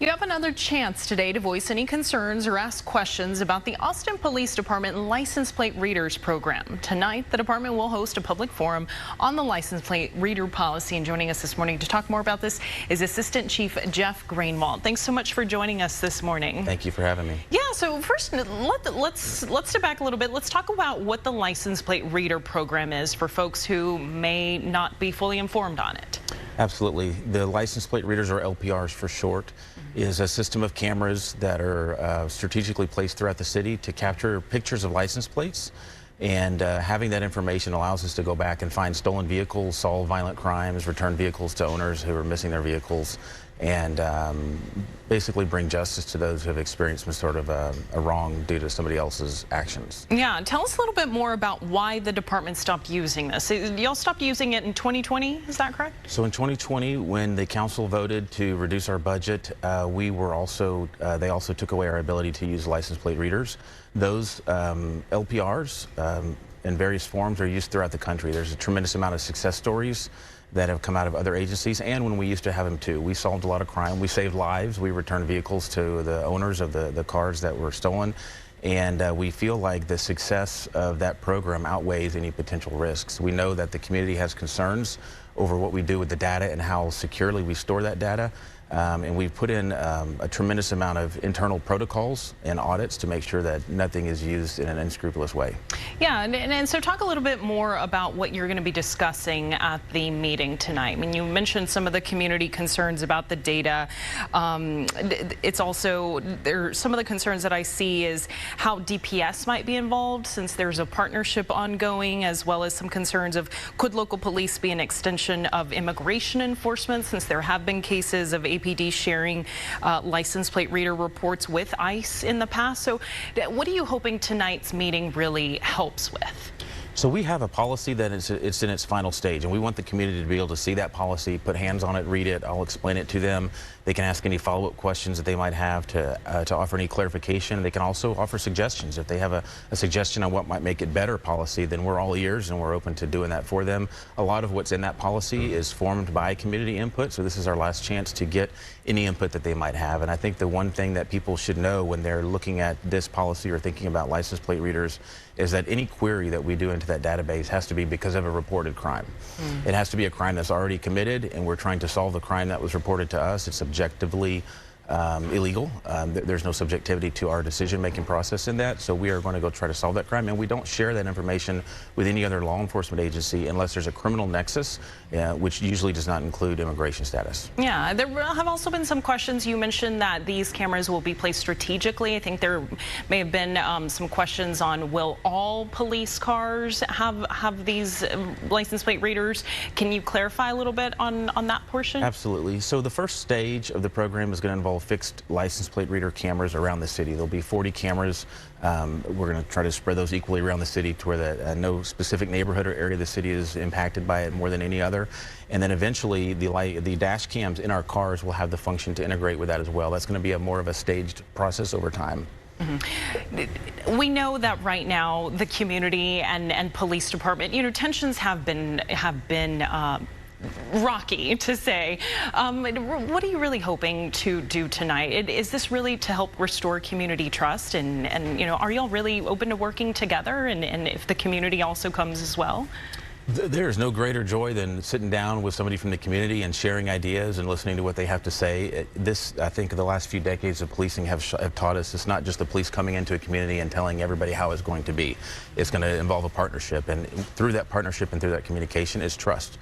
You have another chance today to voice any concerns or ask questions about the Austin Police Department license plate readers program. Tonight, the department will host a public forum on the license plate reader policy. And joining us this morning to talk more about this is Assistant Chief Jeff Greenwald. Thanks so much for joining us this morning. Thank you for having me. Yeah, so first, let's step back a little bit. Let's talk about what the license plate reader program is for folks who may not be fully informed on it. Absolutely. The license plate readers, or LPRs for short, is a system of cameras that are strategically placed throughout the city to capture pictures of license plates. And having that information allows us to go back and find stolen vehicles, solve violent crimes, return vehicles to owners who are missing their vehicles, and basically bring justice to those who have experienced some sort of a wrong due to somebody else's actions. Yeah, tell us a little bit more about why the department stopped using this. Y'all stopped using it in 2020, is that correct? So in 2020, when the council voted to reduce our budget, they also took away our ability to use license plate readers. Those LPRs in various forms are used throughout the country. There's a tremendous amount of success stories that have come out of other agencies, and when we used to have them too. We solved a lot of crime, we saved lives, we returned vehicles to the owners of the cars that were stolen, and we feel like the success of that program outweighs any potential risks. We know that the community has concerns over what we do with the data and how securely we store that data. And we've put in a tremendous amount of internal protocols and audits to make sure that nothing is used in an unscrupulous way. Yeah, and so talk a little bit more about what you're going to be discussing at the meeting tonight. I mean, you mentioned some of the community concerns about the data. It's also, some of the concerns that I see is how DPS might be involved, since there's a partnership ongoing, as well as some concerns of could local police be an extension of immigration enforcement, since there have been cases of APD sharing license plate reader reports with ICE in the past. So what are you hoping tonight's meeting really helps with? So we have a policy that it's in its final stage, and we want the community to be able to see that policy, put hands on it, read it. I'll explain it to them. They can ask any follow-up questions that they might have to offer any clarification. They can also offer suggestions. If they have a suggestion on what might make it better policy, then we're all ears and we're open to doing that for them. A lot of what's in that policy is formed by community input, so this is our last chance to get any input that they might have. And I think the one thing that people should know when they're looking at this policy or thinking about license plate readers is that any query that we do into that database has to be because of a reported crime. It has to be a crime that's already committed, and we're trying to solve the crime that was reported to us. It's objectively illegal. There's no subjectivity to our decision-making process in that, so we are going to go try to solve that crime, and we don't share that information with any other law enforcement agency unless there's a criminal nexus, which usually does not include immigration status. Yeah, there have also been some questions. You mentioned that these cameras will be placed strategically. I think there may have been some questions on, will all police cars have these license plate readers? Can you clarify a little bit on that portion? Absolutely. So the first stage of the program is going to involve fixed license plate reader cameras around the city. There'll be 40 cameras. We're going to try to spread those equally around the city to where no specific neighborhood or area of the city is impacted by it more than any other. And then eventually the dash cams in our cars will have the function to integrate with that as well. That's going to be more of a staged process over time. We know that right now the community and police department, tensions have been rocky, to say. What are you really hoping to do tonight? Is this really to help restore community trust? And are y'all really open to working together? And if the community also comes as well? There is no greater joy than sitting down with somebody from the community and sharing ideas and listening to what they have to say. I think the last few decades of policing have taught us it's not just the police coming into a community and telling everybody how it's going to be. It's going to involve a partnership, and through that partnership and through that communication is trust.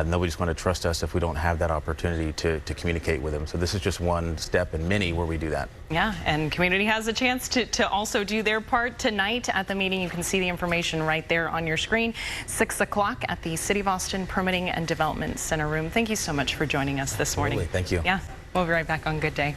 Nobody's going to trust us if we don't have that opportunity to communicate with them. So this is just one step in many where we do that. Yeah, and community has a chance to also do their part tonight at the meeting. You can see the information right there on your screen. 6 o'clock at the City of Austin Permitting and Development Center room. Thank you so much for joining us this morning. Thank you. Yeah, we'll be right back on Good Day.